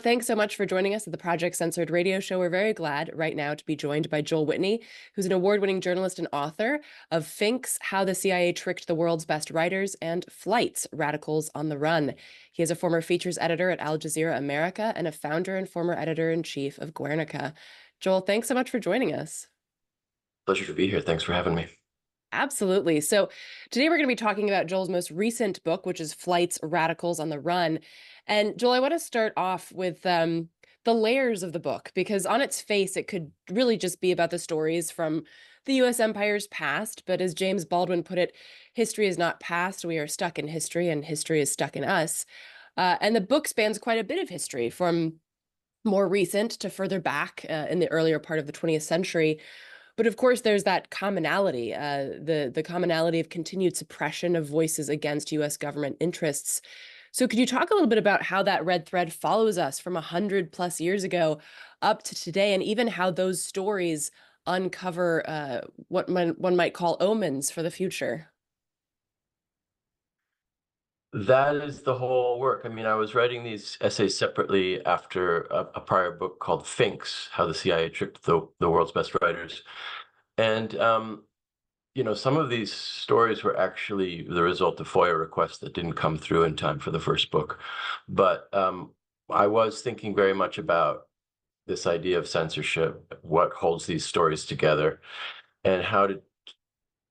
thanks so much for joining us at the Project Censored radio show. We're very glad right now to be joined by Joel Whitney, who's an award-winning journalist and author of Finks, How the CIA Tricked the World's Best Writers, and Flights, Radicals on the Run. He is a former features editor at Al Jazeera America and a founder and former editor-in-chief of Guernica. Joel, thanks so much for joining us. Pleasure to be here. Thanks for having me. Absolutely. So today we're going to be talking about Joel's most recent book, which is Flights, Radicals on the Run. And Joel, I want to start off with the layers of the book, because on its face, it could really just be about the stories from the U.S. empire's past. But as James Baldwin put it, history is not past. We are stuck in history, and history is stuck in us. And the book spans quite a bit of history, from more recent to further back in the earlier part of the 20th century. But of course, there's that commonality, the commonality of continued suppression of voices against U.S. government interests. So could you talk a little bit about how that red thread follows us from 100+ years ago up to today, and even how those stories uncover what one might call omens for the future? That is the whole work. I mean, I was writing these essays separately after a prior book called Finks, How the CIA Tricked the World's Best Writers. And, some of these stories were actually the result of FOIA requests that didn't come through in time for the first book. But I was thinking very much about this idea of censorship, what holds these stories together, and how to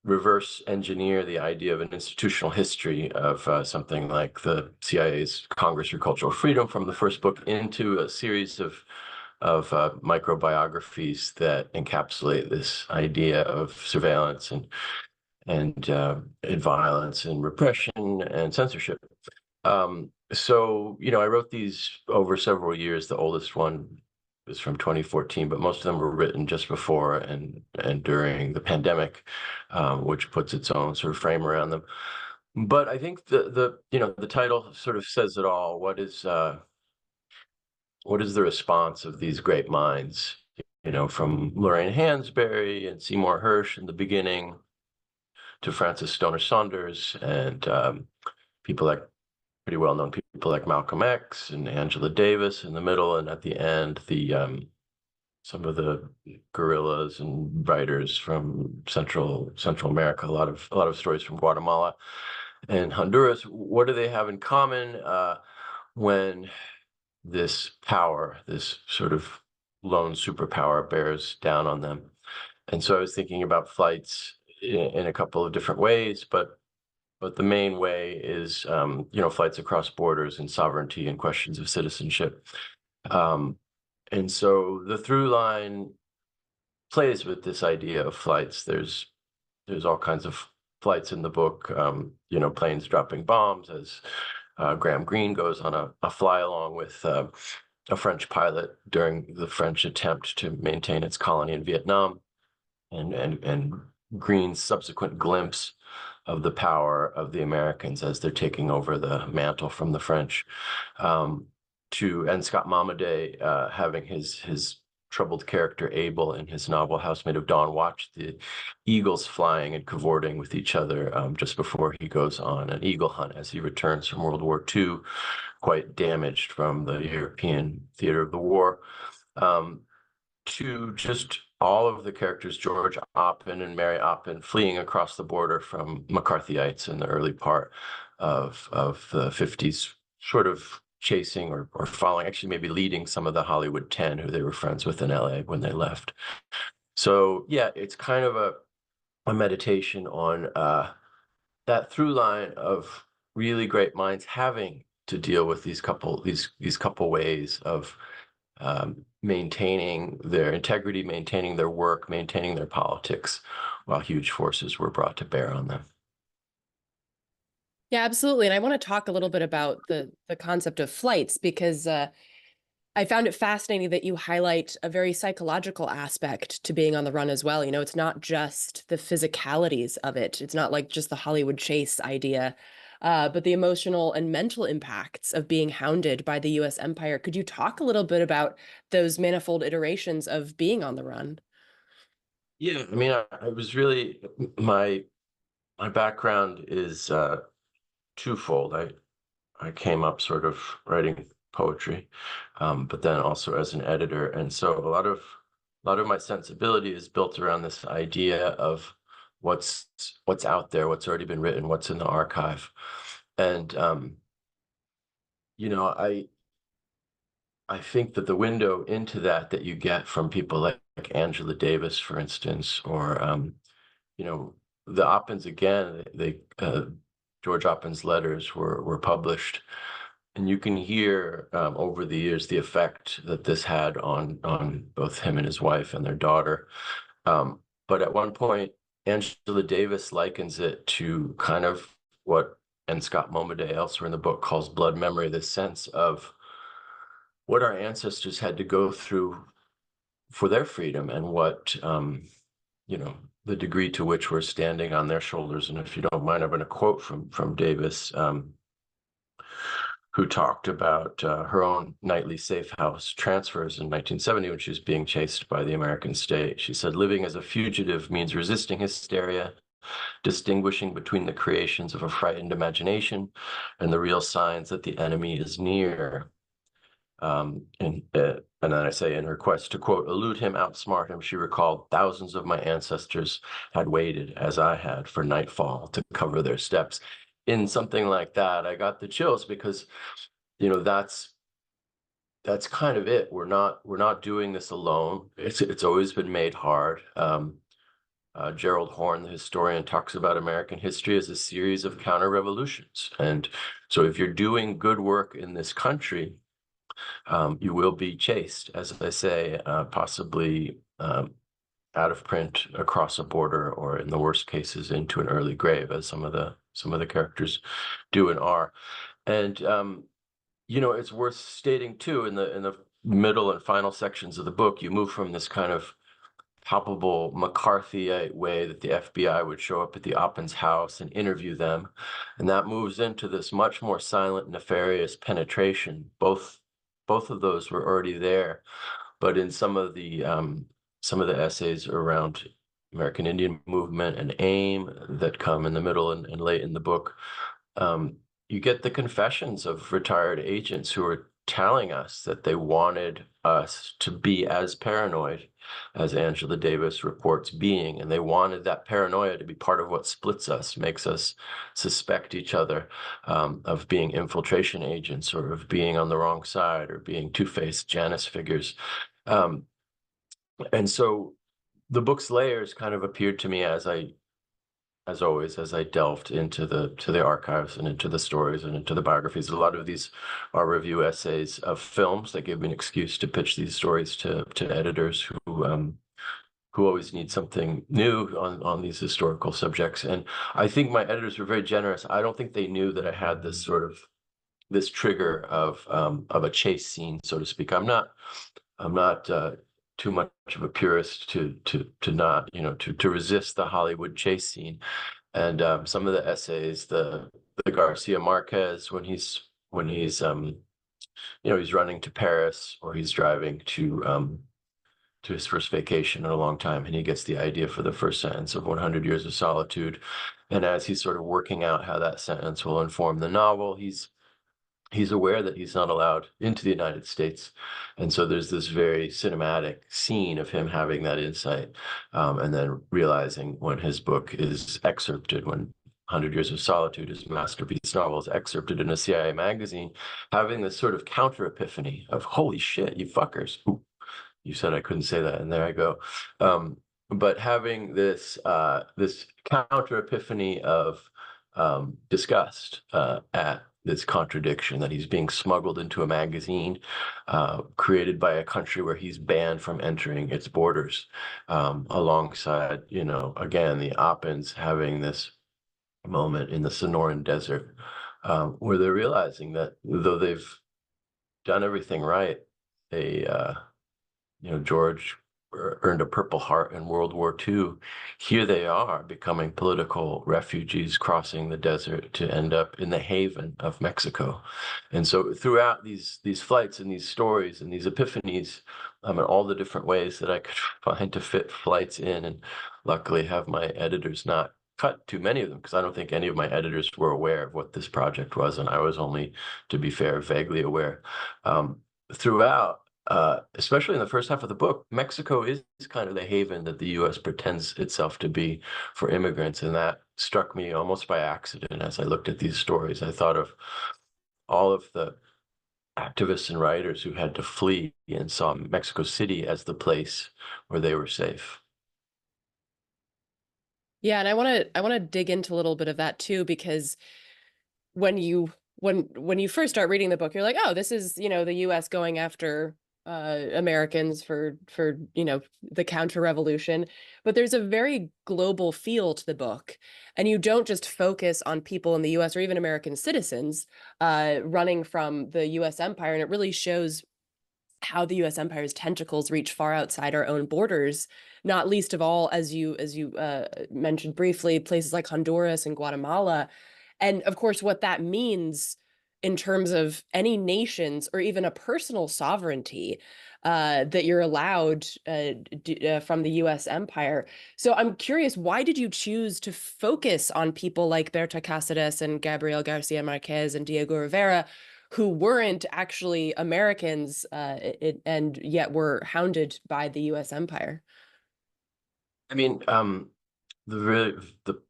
reverse engineer the idea of an institutional history of something like the CIA's Congress for Cultural Freedom from the first book into a series of microbiographies that encapsulate this idea of surveillance and violence and repression and censorship. I wrote these over several years. The oldest one is from 2014, but most of them were written just before and during the pandemic, which puts its own sort of frame around them. But I think the title sort of says it all. What is the response of these great minds? From Lorraine Hansberry and Seymour Hersh in the beginning, to Francis Stoner Saunders and people like pretty well-known people like Malcolm X and Angela Davis in the middle, and at the end, some of the guerrillas and writers from Central America. A lot of stories from Guatemala and Honduras. What do they have in common when this power, this sort of lone superpower, bears down on them? And so I was thinking about Flights in a couple of different ways, but the main way is, flights across borders and sovereignty and questions of citizenship. And so the through line plays with this idea of flights. There's all kinds of flights in the book, planes dropping bombs, as Graham Greene goes on a fly along with a French pilot during the French attempt to maintain its colony in Vietnam, and Greene's subsequent glimpse of the power of the Americans as they're taking over the mantle from the French, and Scott Momaday having his troubled character Abel in his novel Housemaid of Dawn watch the eagles flying and cavorting with each other just before he goes on an eagle hunt as he returns from World War II, quite damaged from the European theater of the war, to just all of the characters, George Oppen and Mary Oppen, fleeing across the border from McCarthyites in the early part of the 50s, sort of chasing or following, actually maybe leading some of the Hollywood 10 who they were friends with in LA when they left. So yeah, it's kind of a meditation on that through line of really great minds having to deal with these couple ways of maintaining their integrity, maintaining their work, maintaining their politics, while huge forces were brought to bear on them. Yeah, absolutely. And I want to talk a little bit about the concept of flights, because I found it fascinating that you highlight a very psychological aspect to being on the run as well. It's not just the physicalities of it. It's not like just the Hollywood chase idea, but the emotional and mental impacts of being hounded by the U.S. empire. Could you talk a little bit about those manifold iterations of being on the run? Yeah, I mean, I was really, my background is twofold. I came up sort of writing poetry, but then also as an editor. And so a lot of my sensibility is built around this idea of what's out there, what's already been written, what's in the archive. And you know, I think that the window into that you get from people like Angela Davis, for instance, or you know, the Oppens again, George Oppens' letters were published, and you can hear over the years the effect that this had on both him and his wife and their daughter. But at one point, Angela Davis likens it to kind of what and Scott Momaday elsewhere in the book calls blood memory, this sense of what our ancestors had to go through for their freedom, and what you know, the degree to which we're standing on their shoulders. And if you don't mind, I'm going to quote from Davis, who talked about her own nightly safe house transfers in 1970 when she was being chased by the American state. She said, "Living as a fugitive means resisting hysteria, distinguishing between the creations of a frightened imagination and the real signs that the enemy is near." And then I say, in her quest to, quote, elude him, outsmart him, she recalled, "Thousands of my ancestors had waited, as I had, for nightfall to cover their steps." In something like that, I got the chills because, you know, that's kind of it. We're not doing this alone. It's always been made hard. Gerald Horne, the historian, talks about American history as a series of counter-revolutions. And so if you're doing good work in this country, you will be chased, as I say, possibly out of print, across a border, or in the worst cases into an early grave, as some of the characters do and are. And you know, it's worth stating too, in the middle and final sections of the book, you move from this kind of palpable McCarthyite way that the FBI would show up at the Oppens house and interview them, and that moves into this much more silent, nefarious penetration. Both of those were already there, but in some of the essays around American Indian movement and AIM that come in the middle and late in the book, you get the confessions of retired agents who are telling us that they wanted us to be as paranoid as Angela Davis reports being, and they wanted that paranoia to be part of what splits us, makes us suspect each other of being infiltration agents, or of being on the wrong side, or being two-faced Janus figures. Um, and so the book's layers kind of appeared to me as always, as I delved into the archives and into the stories and into the biographies. A lot of these are review essays of films that give me an excuse to pitch these stories to editors who always need something new on these historical subjects. And I think my editors were very generous. I don't think they knew that I had this trigger of a chase scene, so to speak. I'm not too much of a purist to not, you know, to resist the Hollywood chase scene. And some of the essays, the Garcia Marquez, when he's you know, he's running to Paris, or he's driving to his first vacation in a long time, and he gets the idea for the first sentence of 100 Years of Solitude. And as he's sort of working out how that sentence will inform the novel, he's aware that he's not allowed into the United States. And so there's this very cinematic scene of him having that insight, and then realizing, when his book is excerpted, when 100 Years of Solitude, his masterpiece novel, is excerpted in a CIA magazine, having this sort of counter epiphany of, holy shit, you fuckers. Ooh, you said I couldn't say that, and there I go. But having this counter epiphany of disgust at this contradiction, that he's being smuggled into a magazine created by a country where he's banned from entering its borders, alongside, you know, again, the Oppens having this moment in the Sonoran Desert, where they're realizing that though they've done everything right, they you know, George earned a Purple Heart in World War II. Here they are, becoming political refugees, crossing the desert to end up in the haven of Mexico. And so throughout these flights and these stories and these epiphanies, and all the different ways that I could find to fit flights in, and luckily have my editors not cut too many of them because I don't think any of my editors were aware of what this project was, and I was only, to be fair, vaguely aware. Throughout, especially in the first half of the book, Mexico is kind of the haven that the U.S. pretends itself to be for immigrants, and that struck me almost by accident as I looked at these stories. I thought of all of the activists and writers who had to flee and saw Mexico City as the place where they were safe. Yeah, and I want to dig into a little bit of that too, because when you when you first start reading the book, you're like, oh, this is, the US going after Americans for, the counter revolution. But there's a very global feel to the book. And you don't just focus on people in the US or even American citizens running from the US empire. And it really shows how the US empire's tentacles reach far outside our own borders, not least of all, as you mentioned briefly, places like Honduras and Guatemala. And of course, what that means in terms of any nations or even a personal sovereignty that you're allowed from the US empire. So I'm curious, why did you choose to focus on people like Berta Cáceres and Gabriel Garcia Marquez and Diego Rivera, who weren't actually Americans and yet were hounded by the US empire? I mean, the really the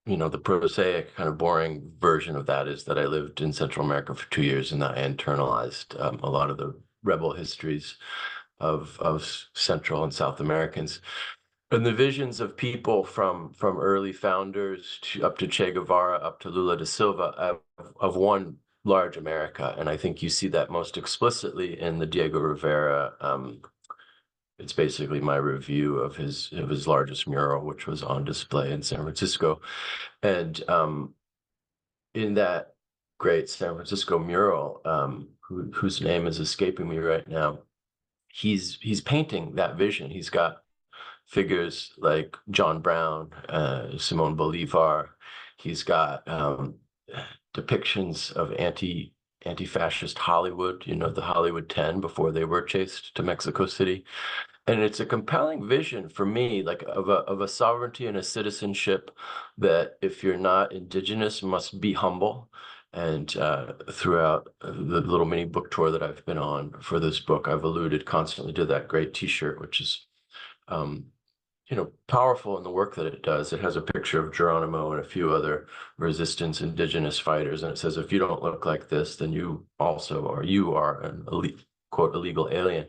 the prosaic kind of boring version of that is that I lived in Central America for 2 years and I internalized a lot of the rebel histories of Central and South Americans. And the visions of people from early founders to up to Che Guevara, up to Lula da Silva of one large America. And I think you see that most explicitly in the Diego Rivera. It's basically my review of his largest mural, which was on display in San Francisco. And in that great San Francisco mural, whose name is escaping me right now, he's painting that vision. He's got figures like John Brown, Simon Bolivar. He's got depictions of anti-fascist Hollywood, the Hollywood 10 before they were chased to Mexico City. And it's a compelling vision for me, like of a sovereignty and a citizenship that if you're not indigenous must be humble. And throughout the little mini book tour that I've been on for this book, I've alluded constantly to that great T-shirt, which is um, powerful in the work that it does. It has a picture of Geronimo and a few other resistance indigenous fighters, and it says, if you don't look like this, then you are an elite, quote, illegal alien.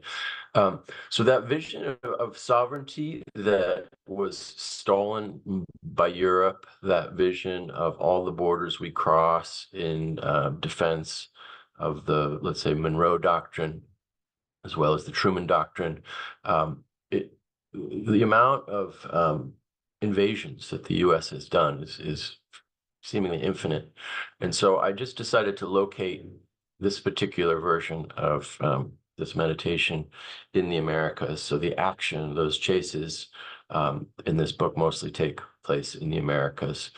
So that vision of sovereignty that was stolen by Europe, that vision of all the borders we cross in defense of the, let's say, Monroe Doctrine, as well as the Truman Doctrine, it the amount of invasions that the U.S. has done is seemingly infinite. And so I just decided to locate this particular version of this meditation in the Americas. So the action, those chases in this book mostly take place in the Americas.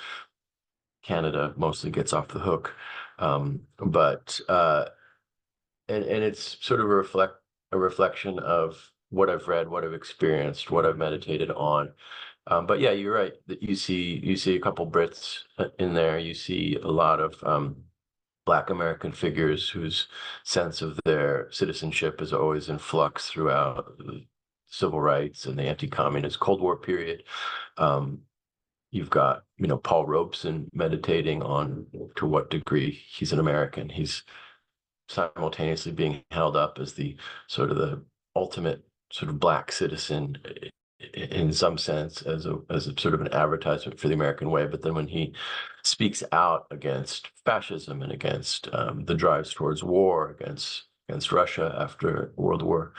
Canada mostly gets off the hook. But and it's sort of a reflection of what I've read, what I've experienced, what I've meditated on. But yeah, you're right that you see a couple Brits in there. You see a lot of Black American figures whose sense of their citizenship is always in flux throughout the civil rights and the anti-communist Cold War period. You've got, Paul Robeson meditating on to what degree he's an American. He's simultaneously being held up as the ultimate sort of Black citizen in some sense as a sort of an advertisement for the American way. But then when he speaks out against fascism and against the drives towards war against Russia after World War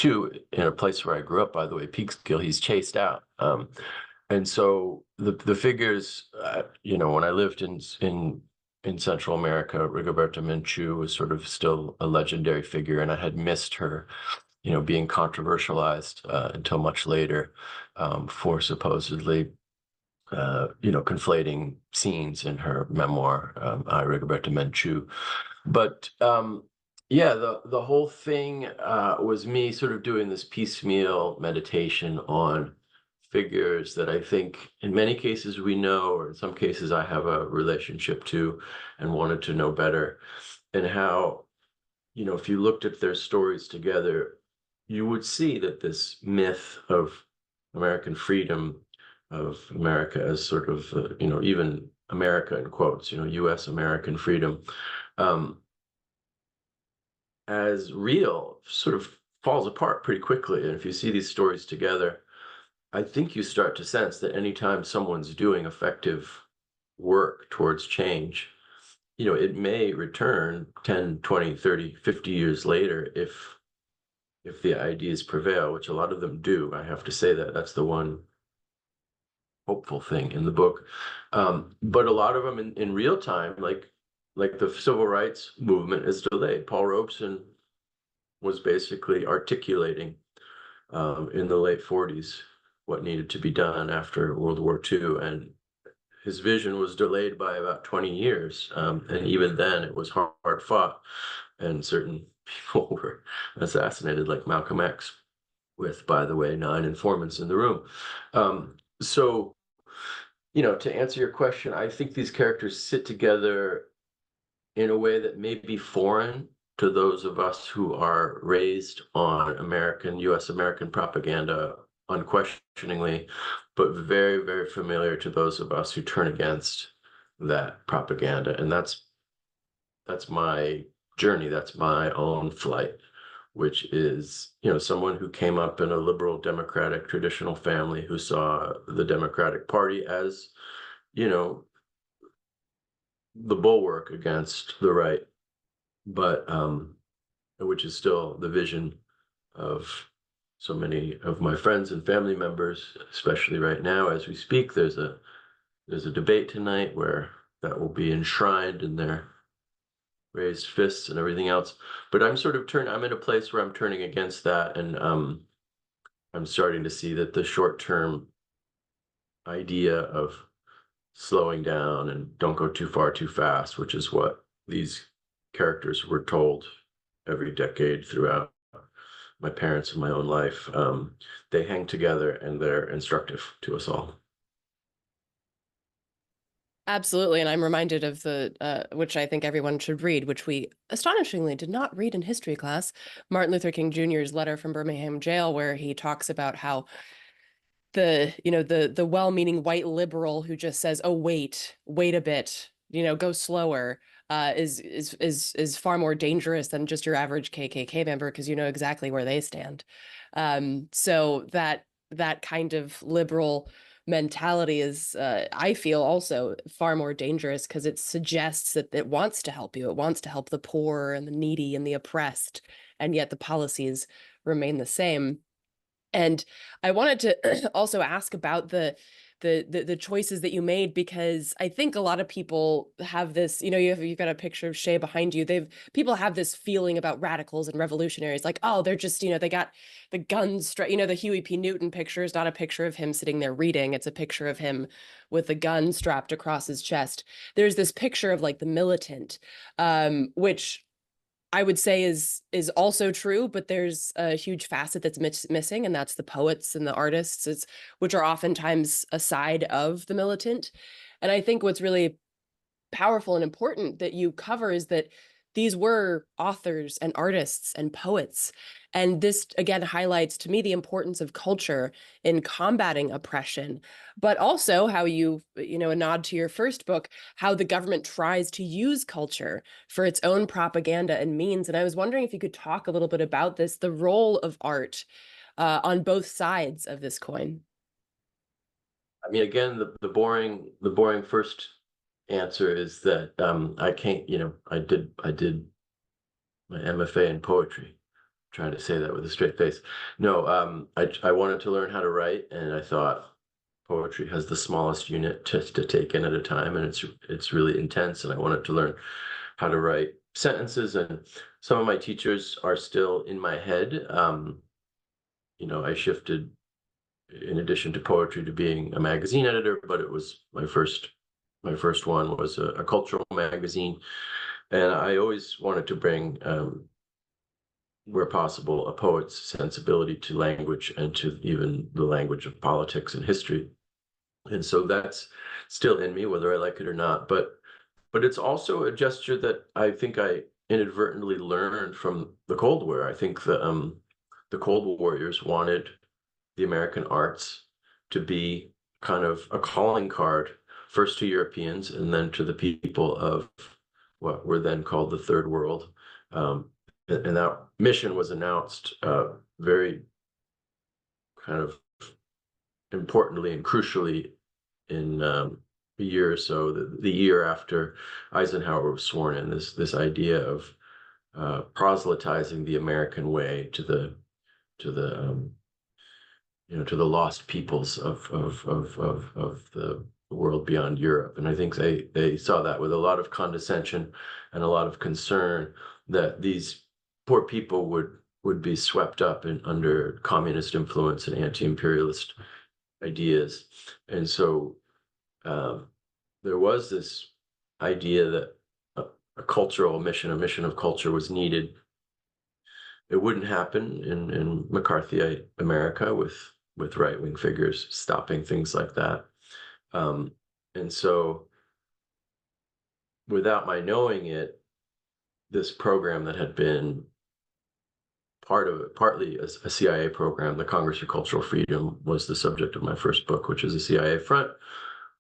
II, in a place where I grew up, by the way, Peekskill, he's chased out. And so the figures, when I lived in Central America, Rigoberta Menchú was sort of still a legendary figure, and I had missed her, being controversialized until much later for supposedly, conflating scenes in her memoir, I, Rigoberta Menchú. But yeah, the whole thing was me sort of doing this piecemeal meditation on figures that I think in many cases we know, or in some cases I have a relationship to and wanted to know better. And how, if you looked at their stories together, you would see that this myth of American freedom, of America as sort of, even America in quotes, US American freedom, um, as real, sort of falls apart pretty quickly. And if you see these stories together, I think you start to sense that anytime someone's doing effective work towards change, it may return 10, 20, 30, 50 years later if the ideas prevail, which a lot of them do. I have to say that that's the one hopeful thing in the book. But a lot of them in real time, like the civil rights movement is delayed. Paul Robeson was basically articulating in the late 40s what needed to be done after World War II. And his vision was delayed by about 20 years. And even then, it was hard fought. And certain people were assassinated, like Malcolm X, with, by the way, 9 informants in the room. So, to answer your question, I think these characters sit together in a way that may be foreign to those of us who are raised on US American propaganda unquestioningly, but very, very familiar to those of us who turn against that propaganda. And that's my journey. That's my own flight, which is, someone who came up in a liberal democratic traditional family who saw the Democratic Party as, you know, the bulwark against the right, but which is still the vision of so many of my friends and family members, especially right now as we speak. There's a debate tonight where that will be enshrined in their raised fists and everything else. But I'm in a place where I'm turning against that, and I'm starting to see that the short-term idea of slowing down and don't go too far too fast, which is what these characters were told every decade throughout my parents and my own life, they hang together and they're instructive to us all. Absolutely. And I'm reminded of which I think everyone should read, which we astonishingly did not read in history class, Martin Luther King Jr.'s letter from Birmingham jail, where he talks about how the well-meaning white liberal who just says, "Oh, wait a bit, go slower," is far more dangerous than just your average KKK member, because you know exactly where they stand. So that kind of liberal mentality is, I feel, also far more dangerous because it suggests that it wants to help you. It wants to help the poor and the needy and the oppressed, and yet the policies remain the same. And I wanted to also ask about the choices that you made, because I think a lot of people have this, you've got a picture of Shay behind you. People have this feeling about radicals and revolutionaries, like, oh, they're just, they got the guns, the Huey P. Newton picture is not a picture of him sitting there reading. It's a picture of him with a gun strapped across his chest. There's this picture of like the militant, which I would say is also true, but there's a huge facet that's missing, and that's the poets and the artists, which are oftentimes a side of the militant. And I think what's really powerful and important that you cover is that these were authors and artists and poets. And this again highlights to me the importance of culture in combating oppression, but also how a nod to your first book, how the government tries to use culture for its own propaganda and means. And I was wondering if you could talk a little bit about this, the role of art on both sides of this coin. I mean, again, the boring first answer is that I can't, I did my MFA in poetry. Trying to say that with a straight face. No, I wanted to learn how to write, and I thought poetry has the smallest unit to take in at a time, and it's really intense. And I wanted to learn how to write sentences, and some of my teachers are still in my head. I shifted in addition to poetry to being a magazine editor, but it was my first one was a cultural magazine, and I always wanted to bring where possible, a poet's sensibility to language and to even the language of politics and history. And so that's still in me, whether I like it or not. But it's also a gesture that I think I inadvertently learned from the Cold War. I think the Cold Warriors wanted the American arts to be kind of a calling card, first to Europeans and then to the people of what were then called the Third World. And that mission was announced very kind of importantly and crucially in a year or so, the year after Eisenhower was sworn in. This idea of proselytizing the American way to the to the lost peoples of the world beyond Europe. And I think they saw that with a lot of condescension and a lot of concern that these poor people would be swept up in under communist influence and anti-imperialist ideas. And so um, there was this idea that a cultural mission, a mission of culture was needed. It wouldn't happen in McCarthyite America with right-wing figures stopping things like that. Um, and so without my knowing it, this program that had been partly a CIA program, the Congress for Cultural Freedom, was the subject of my first book, which is a CIA front,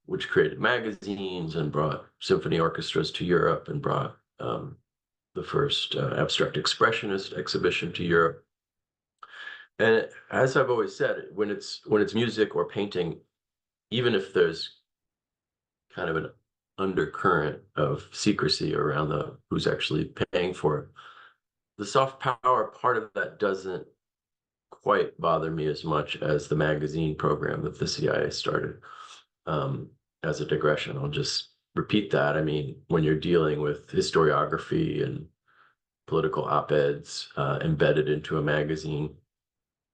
which created magazines and brought symphony orchestras to Europe and brought the first abstract expressionist exhibition to Europe. And as I've always said, when it's music or painting, even if there's kind of an undercurrent of secrecy around the who's actually paying for it, the soft power part of that doesn't quite bother me as much as the magazine program that the CIA started. Um, as a digression, I'll just repeat that. I mean, when you're dealing with historiography and political op-eds embedded into a magazine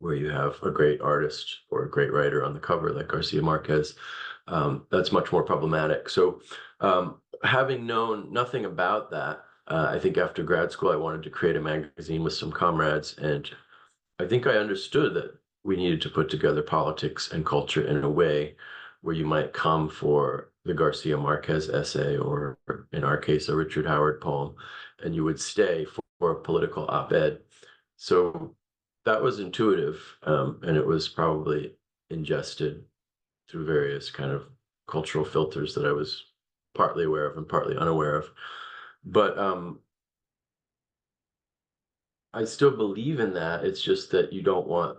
where you have a great artist or a great writer on the cover like Garcia Marquez, that's much more problematic. So having known nothing about that, I think after grad school, I wanted to create a magazine with some comrades. And I think I understood that we needed to put together politics and culture in a way where you might come for the Garcia Marquez essay, or in our case, a Richard Howard poem, and you would stay for a political op-ed. So that was intuitive, and it was probably ingested through various kind of cultural filters that I was partly aware of and partly unaware of. But I still believe in that. It's just that you don't want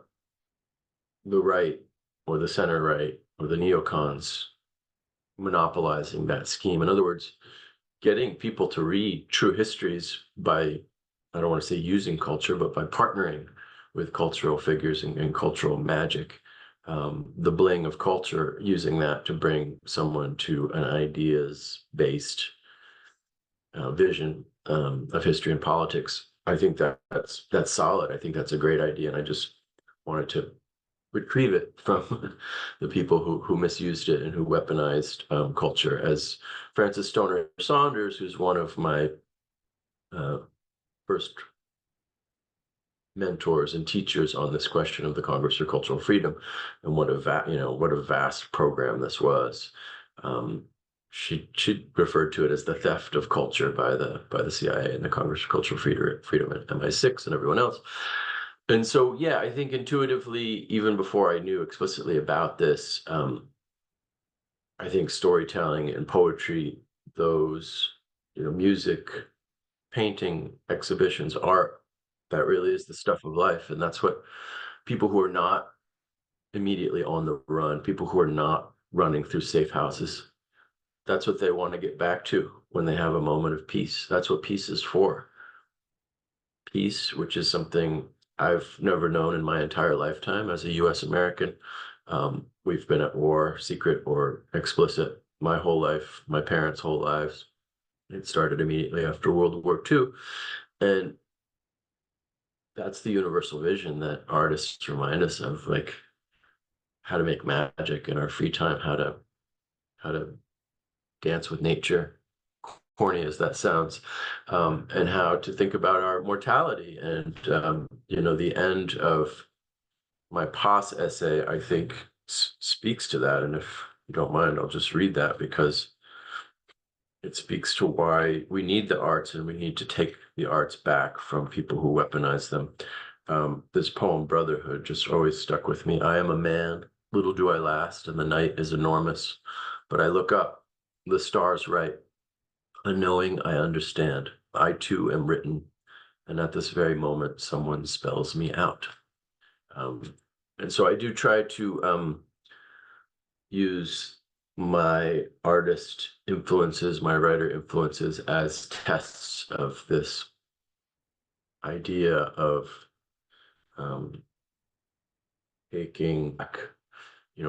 the right or the center right or the neocons monopolizing that scheme. In other words, getting people to read true histories by, I don't want to say using culture, but by partnering with cultural figures and cultural magic, the bling of culture, using that to bring someone to an ideas-based vision of history and politics. I think that's solid. I think that's a great idea, and I just wanted to retrieve it from the people who misused it and who weaponized culture. As Francis Stoner Saunders, who's one of my first mentors and teachers on this question of the Congress for Cultural Freedom and what a vast program this was. She referred to it as the theft of culture by the CIA and the Congress for Cultural Freedom and MI6 and everyone else. And so, yeah, I think intuitively, even before I knew explicitly about this, I think storytelling and poetry, those, music, painting, exhibitions, art, that really is the stuff of life. And that's what people who are not immediately on the run, people who are not running through safe houses, that's what they want to get back to when they have a moment of peace. That's what peace is for. Peace, which is something I've never known in my entire lifetime as a US American. We've been at war, secret or explicit, my whole life, my parents' whole lives. It started immediately after World War II. And that's the universal vision that artists remind us of, like how to make magic in our free time, how to dance with nature, corny as that sounds, and how to think about our mortality. And the end of my pos essay, I think, speaks to that. And if you don't mind, I'll just read that because it speaks to why we need the arts and we need to take the arts back from people who weaponize them. This poem, Brotherhood, just always stuck with me. I am a man, little do I last, and the night is enormous. But I look up, the stars right, unknowing I understand. I too am written, and at this very moment, someone spells me out. And so I do try to use my artist influences, my writer influences as tests of this idea of um, taking back,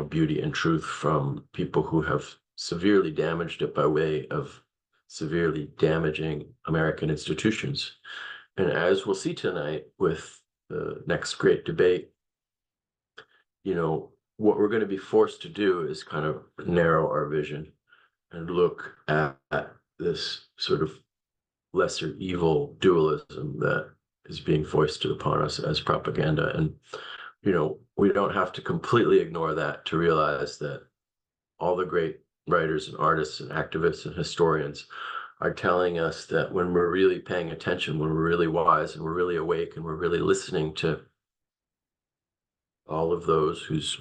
beauty and truth from people who have severely damaged it by way of severely damaging American institutions. And as we'll see tonight with the next great debate, what we're going to be forced to do is kind of narrow our vision and look at this sort of lesser evil dualism that is being foisted upon us as propaganda. And, we don't have to completely ignore that to realize that all the great writers and artists and activists and historians are telling us that when we're really paying attention, when we're really wise and we're really awake and we're really listening to all of those whose,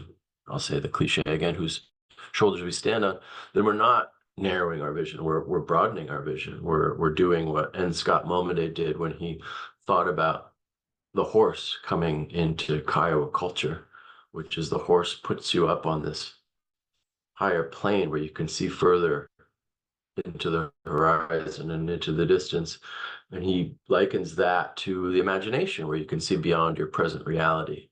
I'll say the cliche again, whose shoulders we stand on, then we're not narrowing our vision. We're broadening our vision. We're doing what N. Scott Momaday did when he thought about the horse coming into Kiowa culture, which is the horse puts you up on this higher plane where you can see further into the horizon and into the distance. And he likens that to the imagination where you can see beyond your present reality.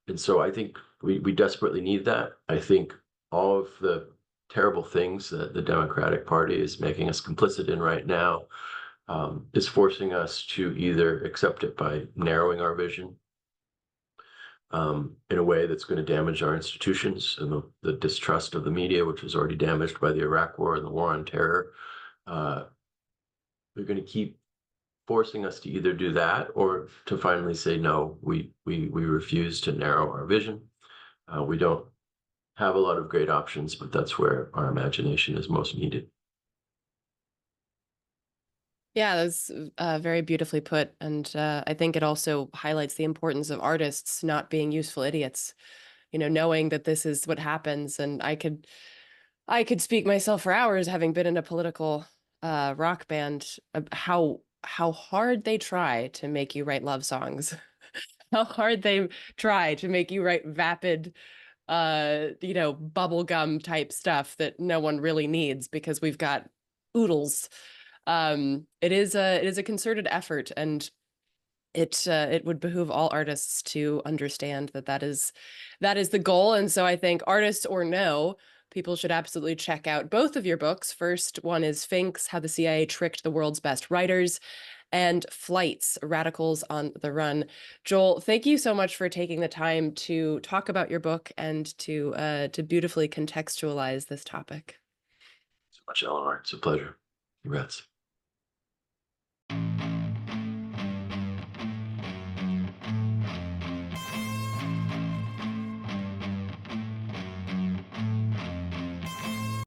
And so I think we desperately need that. I think all of the terrible things that the Democratic Party is making us complicit in right now is forcing us to either accept it by narrowing our vision in a way that's going to damage our institutions and the distrust of the media, which was already damaged by the Iraq War and the War on Terror. They're going to keep forcing us to either do that or to finally say, no, we refuse to narrow our vision. We don't have a lot of great options, but that's where our imagination is most needed. Yeah, that's very beautifully put. And I think it also highlights the importance of artists not being useful idiots, knowing that this is what happens. And I could speak myself for hours, having been in a political rock band, how hard they try to make you write love songs, how hard they try to make you write vapid, bubblegum type stuff that no one really needs because we've got oodles. It is a concerted effort, and it would behoove all artists to understand that is the goal. And so I think, artists or no, people should absolutely check out both of your books. First one is Finks: How the CIA Tricked the World's Best Writers, and Flights: Radicals on the Run. Joel, thank you so much for taking the time to talk about your book and to beautifully contextualize this topic. So much, Eleanor. It's a pleasure. Congrats.